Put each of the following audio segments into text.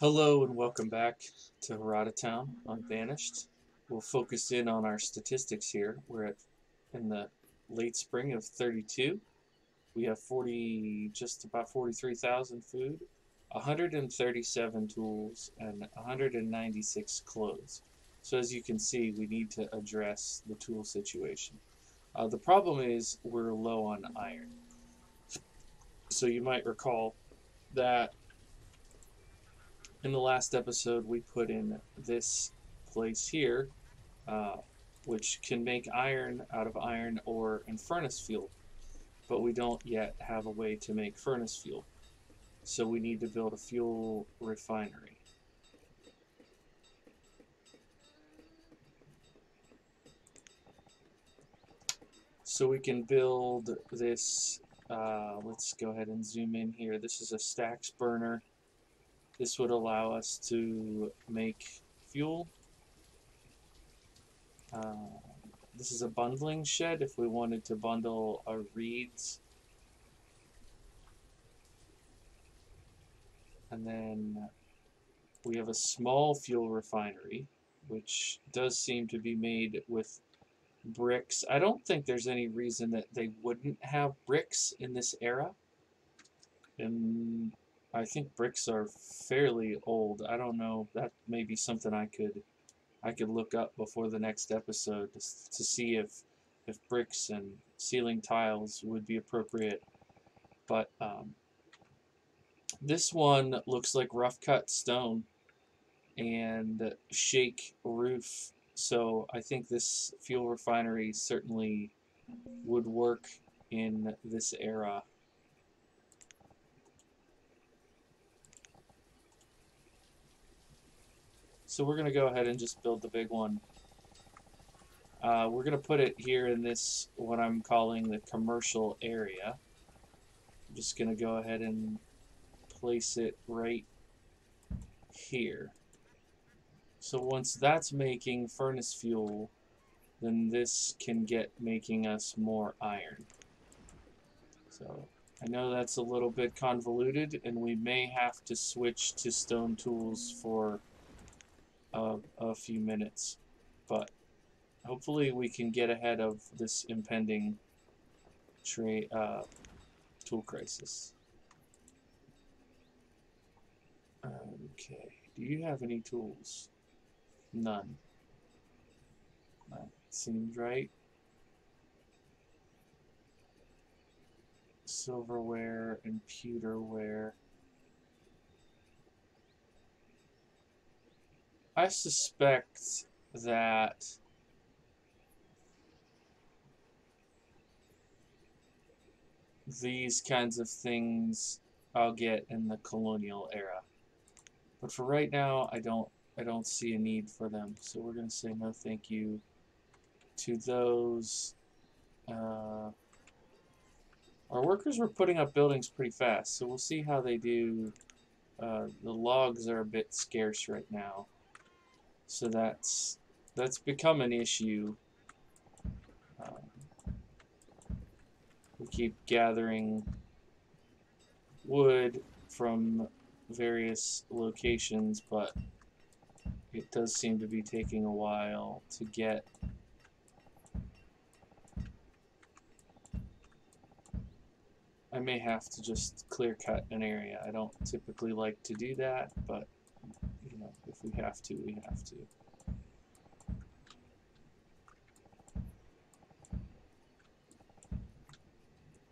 Hello and welcome back to Herodotown on Banished. We'll focus in on our statistics here. We're in the late spring of 32. We have just about 43,000 food, 137 tools, and 196 clothes. So as you can see, we need to address the tool situation. The problem is we're low on iron. So you might recall that in the last episode, we put in this place here, uh, which can make iron out of iron ore and furnace fuel, but we don't yet have a way to make furnace fuel. So we need to build a fuel refinery. So we can build this, let's go ahead and zoom in here. This is a stacks burner. This would allow us to make fuel. This is a bundling shed if we wanted to bundle our reeds. And then we have a small fuel refinery, which does seem to be made with bricks. I don't think there's any reason that they wouldn't have bricks in this era. And I think bricks are fairly old. I don't know. That may be something I could look up before the next episode to see if bricks and ceiling tiles would be appropriate. But this one looks like rough cut stone and shake roof. So I think this fuel refinery certainly would work in this era. So we're going to go ahead and just build the big one. We're going to put it here in this, what I'm calling the commercial area. I'm just going to go ahead and place it right here. So once that's making furnace fuel, then this can get making us more iron. So I know that's a little bit convoluted, and we may have to switch to stone tools for a few minutes, but hopefully we can get ahead of this impending tool crisis. Okay, do you have any tools? None. That seems right. Silverware and pewterware. I suspect that these kinds of things I'll get in the colonial era. But for right now, I don't see a need for them. So we're going to say no thank you to those. Our workers were putting up buildings pretty fast, so we'll see how they do. The logs are a bit scarce right now, so that's become an issue. We keep gathering wood from various locations, but it does seem to be taking a while to get. I may have to just clear cut an area. I don't typically like to do that, but you know, if we have to, we have to.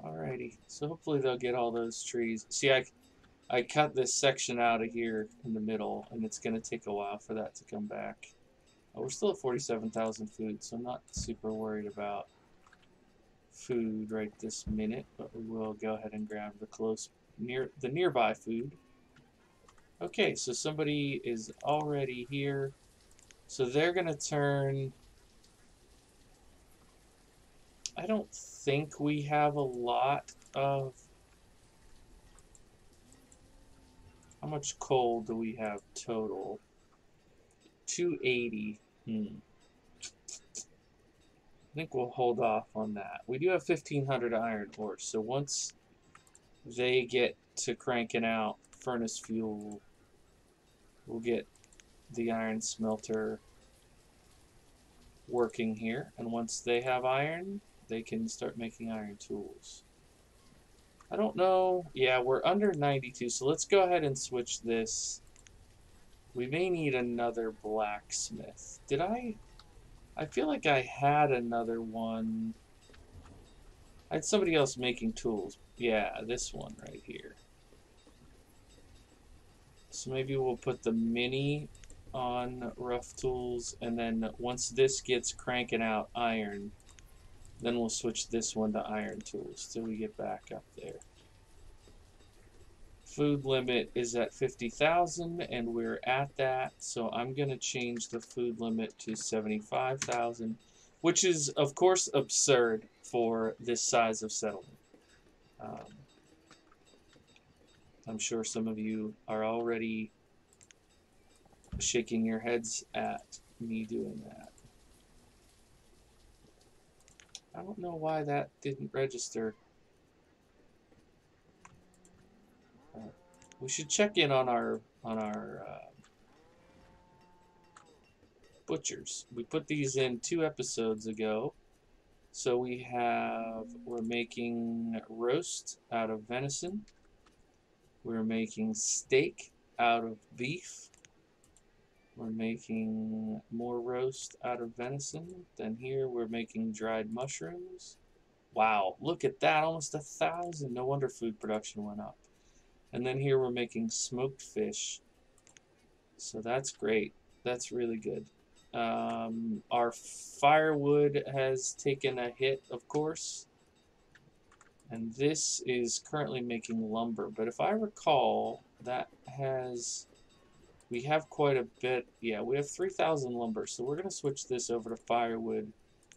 Alrighty, so hopefully they'll get all those trees. See, I cut this section out of here in the middle, and it's going to take a while for that to come back. We're still at 47,000 food, so I'm not super worried about food right this minute, but we will go ahead and grab the nearby food. Okay, so somebody is already here. So they're going to turn. I don't think we have a lot of. How much coal do we have total? 280. I think we'll hold off on that. We do have 1,500 iron ore, so once they get to cranking out furnace fuel, We'll get the iron smelter working here, and once they have iron, they can start making iron tools. I don't know. Yeah, we're under 92, so let's go ahead and switch this. We may need another blacksmith. Did I feel like I had another one. I had somebody else making tools. Yeah, this one right here. So maybe we'll put the mini on rough tools, and then once this gets cranking out iron, then we'll switch this one to iron tools till we get back up there. Food limit is at 50,000, and we're at that, so I'm going to change the food limit to 75,000, which is, of course, absurd for this size of settlement. I'm sure some of you are already shaking your heads at me doing that. I don't know why that didn't register. We should check in on our butchers. We put these in 2 episodes ago. So we're making roast out of venison. We're making steak out of beef. We're making more roast out of venison. Then here we're making dried mushrooms. Wow, look at that, almost 1,000. No wonder food production went up. And then here we're making smoked fish. So that's great. That's really good. Our firewood has taken a hit, of course. And this is currently making lumber. But if I recall, we have quite a bit. Yeah, we have 3,000 lumber. So we're going to switch this over to firewood.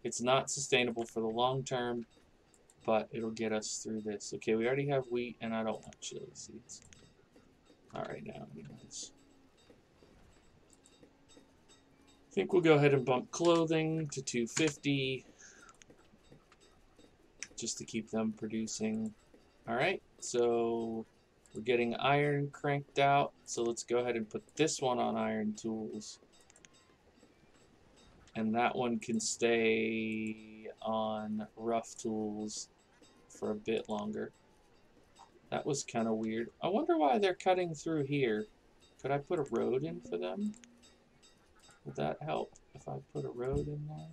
It's not sustainable for the long term, but it'll get us through this. Okay, we already have wheat, and I don't want chili seeds. All right, now, anyways. I think we'll go ahead and bump clothing to 250 just to keep them producing. All right, so we're getting iron cranked out. So let's go ahead and put this one on iron tools. And that one can stay on rough tools for a bit longer. That was kind of weird. I wonder why they're cutting through here. Could I put a road in for them? Would that help if I put a road in there?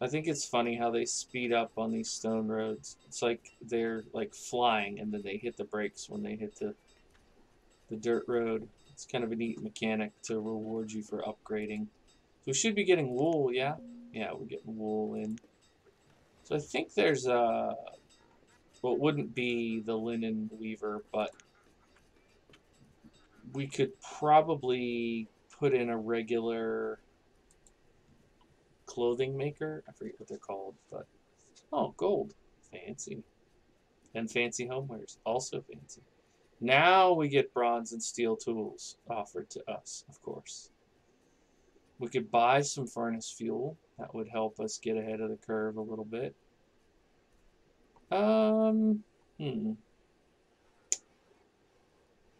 I think it's funny how they speed up on these stone roads. It's like they're like flying and then they hit the brakes when they hit the dirt road. It's kind of a neat mechanic to reward you for upgrading. So we should be getting wool, yeah? Yeah, we're getting wool in. So I think there's well, it wouldn't be the linen weaver, but we could probably put in a regular clothing maker. I forget what they're called, but oh, gold. Fancy. And fancy homewares. Also fancy. Now we get bronze and steel tools offered to us, of course. We could buy some furnace fuel. That would help us get ahead of the curve a little bit.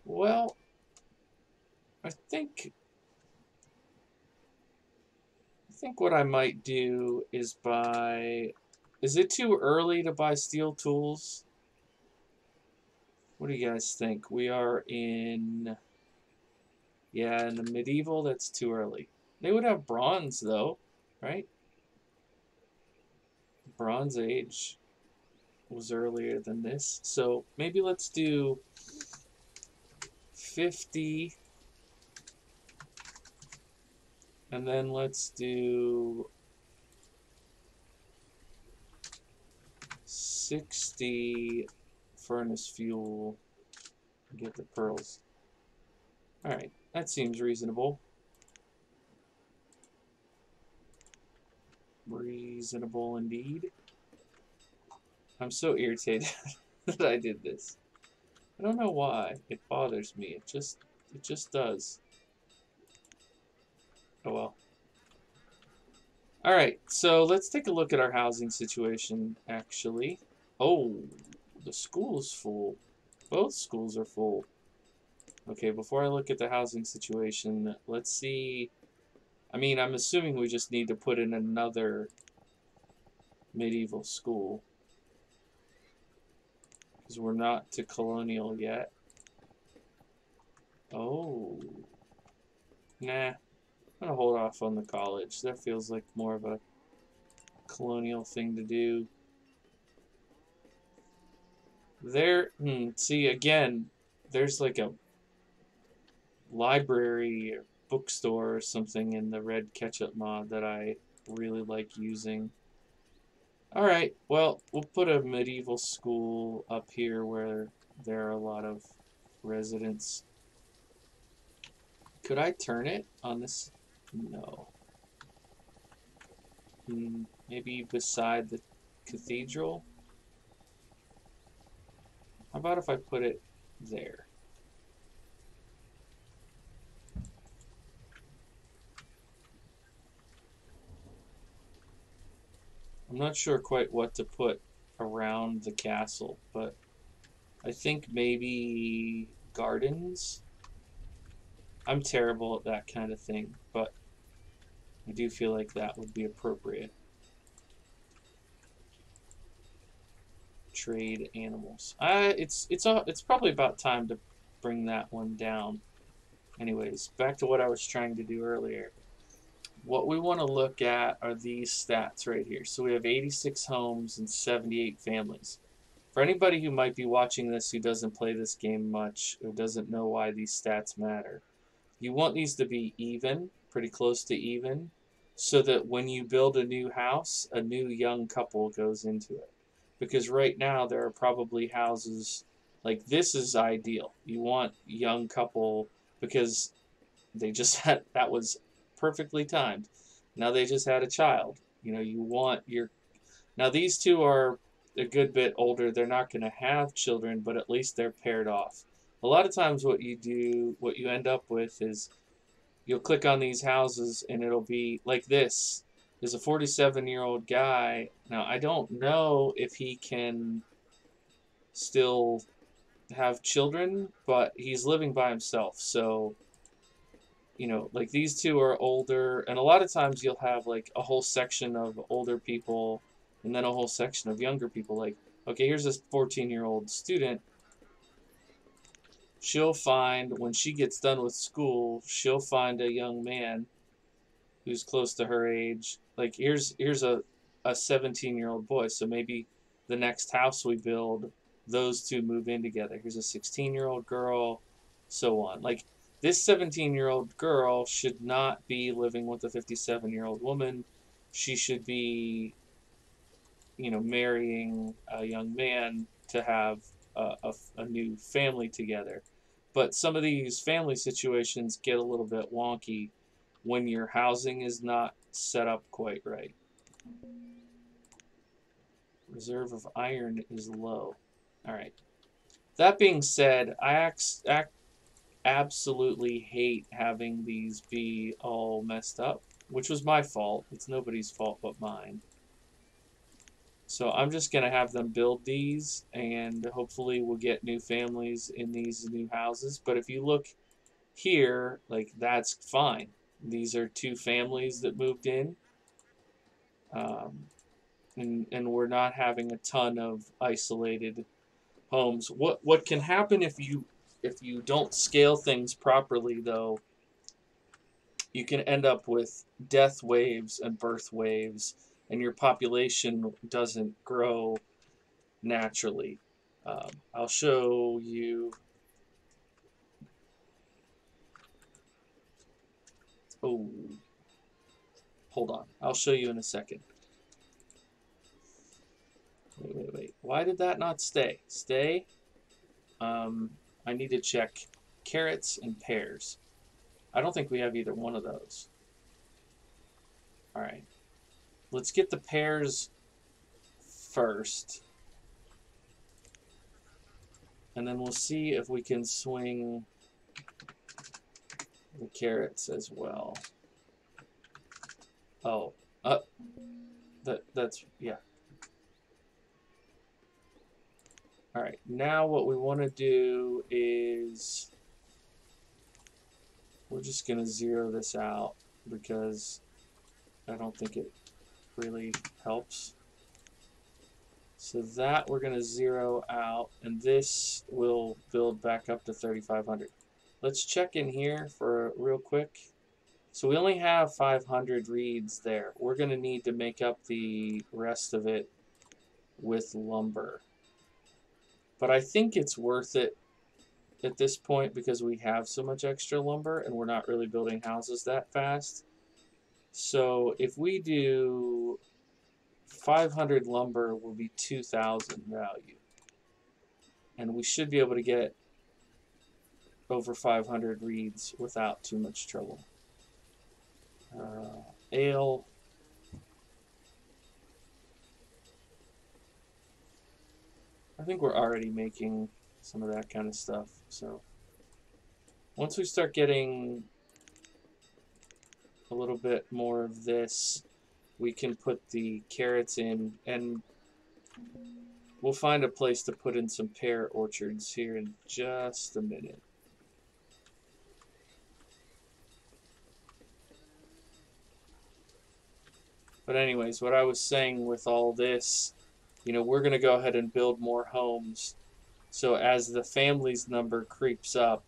Well, I think what I might do is buy... Is it too early to buy steel tools? What do you guys think? We are in... Yeah, in the medieval, that's too early. They would have bronze, though, right? Bronze Age was earlier than this. So maybe let's do 50. And then let's do 60 furnace fuel. Get the pearls. Alright, that seems reasonable. Reasonable indeed. I'm so irritated that I did this. I don't know why. It bothers me. It just does. Oh well. Alright, so let's take a look at our housing situation, actually. Oh, the school's full. Both schools are full. Okay, before I look at the housing situation, let's see. I mean, I'm assuming we just need to put in another medieval school. Because we're not to colonial yet. Oh. Nah. I'm going to hold off on the college. That feels like more of a colonial thing to do. There, see, again, there's like a library or bookstore or something in the red ketchup mod that I really like using. Alright, well, we'll put a medieval school up here where there are a lot of residents. Could I turn it on this? No. Maybe beside the cathedral? How about if I put it there? I'm not sure quite what to put around the castle, but I think maybe gardens? I'm terrible at that kind of thing, but I do feel like that would be appropriate. Trade animals. It's probably about time to bring that one down. Anyways, back to what I was trying to do earlier. What we want to look at are these stats right here. So we have 86 homes and 78 families. For anybody who might be watching this who doesn't play this game much, or doesn't know why these stats matter, you want these to be even, pretty close to even, so that when you build a new house, a new young couple goes into it. Because right now there are probably houses, like this is ideal. You want young couple because they just had, that was perfectly timed. Now they just had a child. You know, you want your, now these two are a good bit older. They're not going to have children, but at least they're paired off. A lot of times what you do, what you end up with is you'll click on these houses and it'll be like this. There's a 47-year-old guy. Now, I don't know if he can still have children, but he's living by himself. So, you know, like these two are older, and a lot of times you'll have like a whole section of older people and then a whole section of younger people. Like, okay, here's this 14-year-old student. She'll find, when she gets done with school, she'll find a young man who's close to her age. Like here's a 17-year-old boy, so maybe the next house we build, those two move in together. Here's a 16-year-old girl, so on. Like this 17-year-old girl should not be living with a 57-year-old woman. She should be, you know, marrying a young man to have a new family together. But some of these family situations get a little bit wonky when your housing is not set up quite right. Reserve of iron is low. All right. That being said, I absolutely hate having these be all messed up, which was my fault. It's nobody's fault but mine. So I'm just going to have them build these, and hopefully we'll get new families in these new houses. But if you look here, like that's fine. These are two families that moved in. And we're not having a ton of isolated homes. What can happen if you don't scale things properly, though, you can end up with death waves and birth waves, and your population doesn't grow naturally. I'll show you. Oh, hold on. I'll show you in a second. Wait. Why did that not stay? Stay. I need to check carrots and pears. I don't think we have either one of those. All right. Let's get the pears first. And then we'll see if we can swing the carrots as well. Oh, that's, yeah. All right, now what we want to do is we're just going to zero this out because I don't think it really helps. So that we're going to zero out, and this will build back up to 3,500. Let's check in here for real quick. So we only have 500 reeds there. We're going to need to make up the rest of it with lumber. But I think it's worth it at this point because we have so much extra lumber and we're not really building houses that fast. So if we do 500 lumber will be 2,000 value. And we should be able to get over 500 reeds without too much trouble. Ale. I think we're already making some of that kind of stuff. So once we start getting a little bit more of this, we can put the carrots in, and we'll find a place to put in some pear orchards here in just a minute. But anyways, what I was saying with all this, you know, we're going to go ahead and build more homes. So as the family's number creeps up,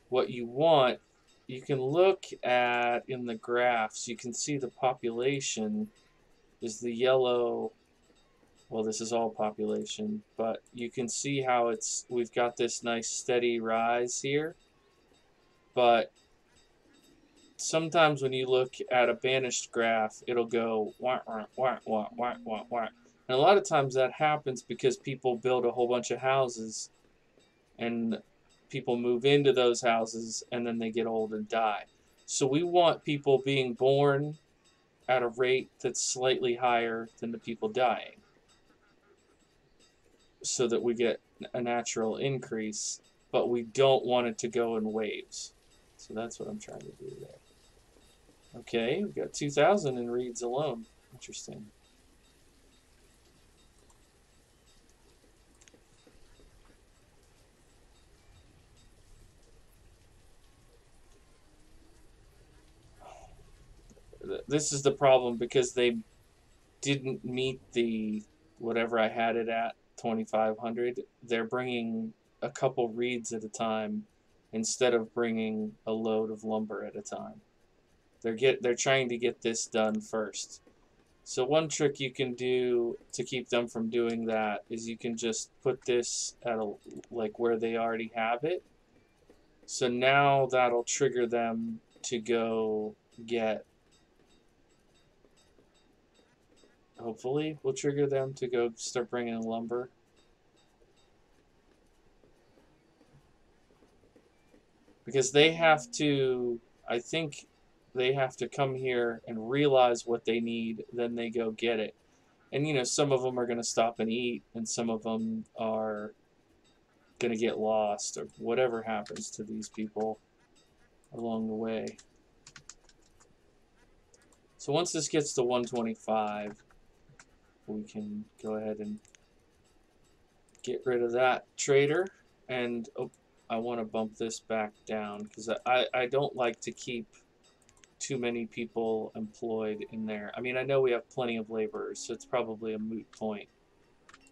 what you want, you can look at in the graphs, you can see the population is the yellow. Well, this is all population, but you can see how we've got this nice steady rise here. But sometimes when you look at a banished graph, it'll go wah, wah, wah, wah, wah, wah, wah. And a lot of times that happens because people build a whole bunch of houses and people move into those houses and then they get old and die. So we want people being born at a rate that's slightly higher than the people dying, so that we get a natural increase, but we don't want it to go in waves. So that's what I'm trying to do there. Okay, we've got 2,000 in reeds alone. Interesting. This is the problem because they didn't meet the whatever I had it at, 2,500. They're bringing a couple reeds at a time instead of bringing a load of lumber at a time. They're trying to get this done first. So one trick you can do to keep them from doing that is you can just put this at like where they already have it. So now that'll trigger them to go get, hopefully will trigger them to go start bringing lumber. Because they have to, I think they have to come here and realize what they need, then they go get it. And you know, some of them are going to stop and eat, and some of them are going to get lost, or whatever happens to these people along the way. So once this gets to 125, we can go ahead and get rid of that trader. And oh, I want to bump this back down because I don't like to keep too many people employed in there. I mean, I know we have plenty of laborers, so it's probably a moot point.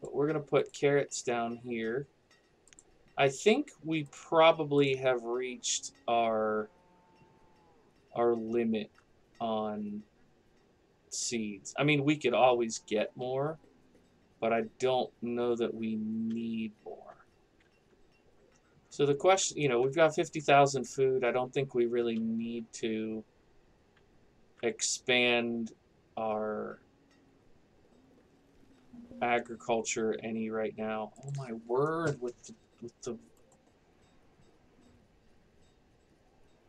But we're going to put carrots down here. I think we probably have reached our limit on seeds. I mean, we could always get more, but I don't know that we need more. So the question, you know, we've got 50,000 food. I don't think we really need to expand our agriculture any right now. Oh my word, with the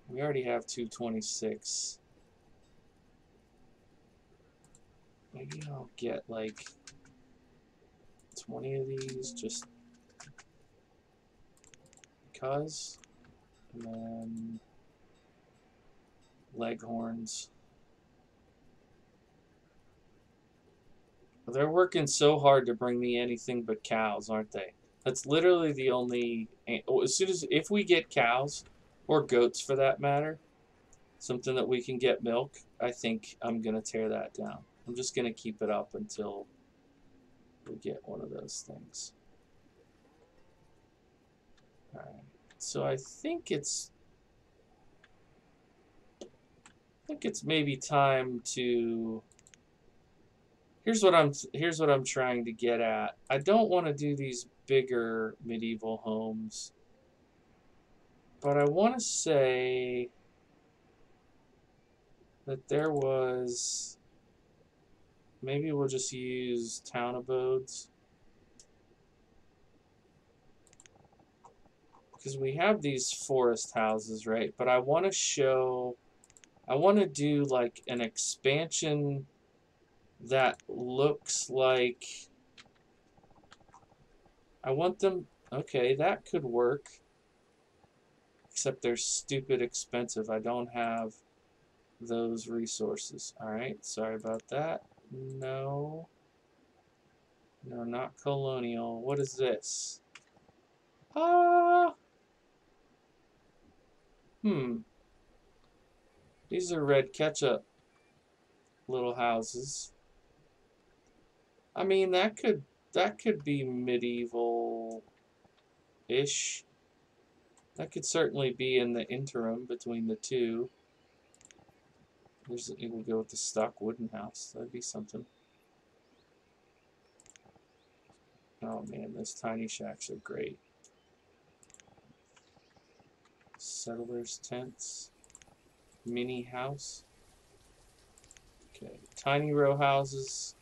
we already have 226. Maybe I'll get like 20 of these just because. And then leghorns. They're working so hard to bring me anything but cows, aren't they? That's literally the only. As soon as if we get cows or goats for that matter, something that we can get milk, I think I'm gonna tear that down. I'm just gonna keep it up until we get one of those things. All right. So I think it's maybe time to. Here's what I'm trying to get at. I don't want to do these bigger medieval homes, but I want to say that there was. Maybe we'll just use town abodes. Because we have these forest houses, right? But I want to show, I want to do like an expansion that looks like, I want them, okay, that could work. Except they're stupid expensive. I don't have those resources. All right, sorry about that. No. No, not colonial. What is this? These are red ketchup little houses. I mean, that could be medieval-ish. That could certainly be in the interim between the two. We'll go with the stock wooden house. That'd be something. Oh man, those tiny shacks are great. Settlers' tents. Mini house. Okay, tiny row houses.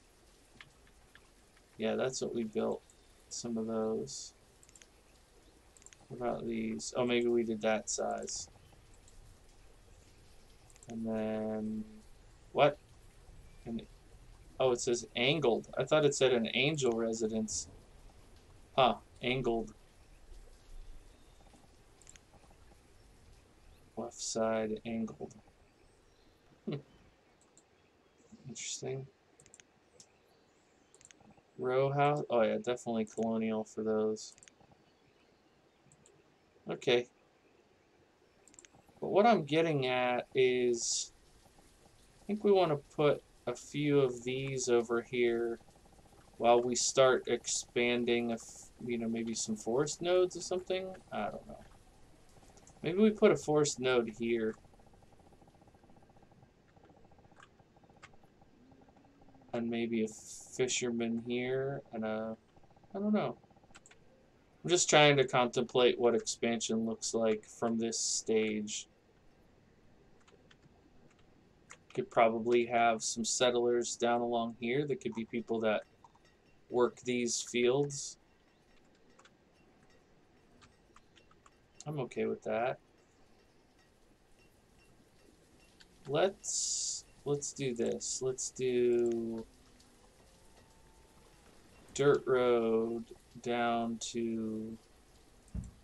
Yeah, that's what we built. Some of those. What about these? Oh, maybe we did that size. And then what? Oh, it says angled. I thought it said an angel residence. Huh, angled. Left side angled. Interesting. Row house. Oh yeah, definitely colonial for those. Okay. But what I'm getting at is, I think we want to put a few of these over here while we start expanding, maybe some forest nodes or something. I don't know. Maybe we put a forest node here. And maybe a fisherman here and I don't know. I'm just trying to contemplate what expansion looks like from this stage. Could probably have some settlers down along here. That could be people that work these fields. I'm okay with that. Let's do this. Let's do dirt road down to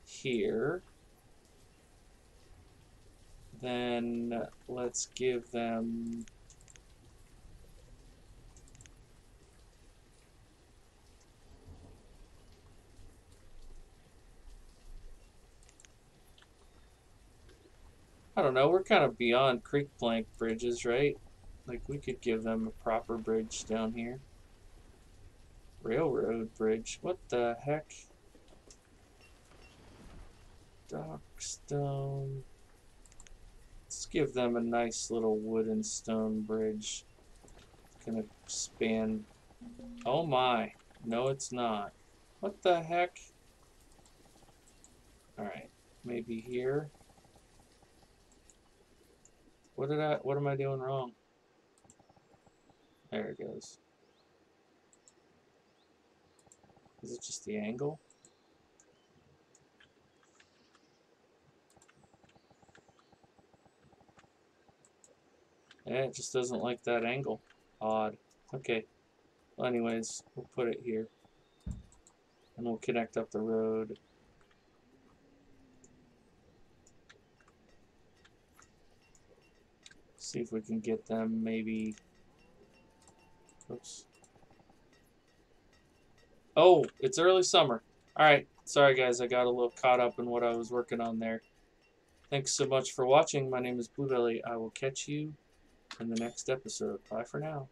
here. Then let's give them I don't know, we're kind of beyond creek plank bridges, right? Like we could give them a proper bridge down here. Railroad bridge. What the heck? Dockstone. Let's give them a nice little wooden stone bridge. It's gonna span. Oh my. No, it's not. What the heck? Alright. Maybe here. What am I doing wrong? There it goes. Is it just the angle? Yeah, it just doesn't like that angle. Odd. Okay. Well, anyways, we'll put it here. And we'll connect up the road. See if we can get them maybe. Oops. Oh, it's early summer. Alright, sorry guys, I got a little caught up in what I was working on there. Thanks so much for watching. My name is Bluebelly. I will catch you in the next episode. Bye for now.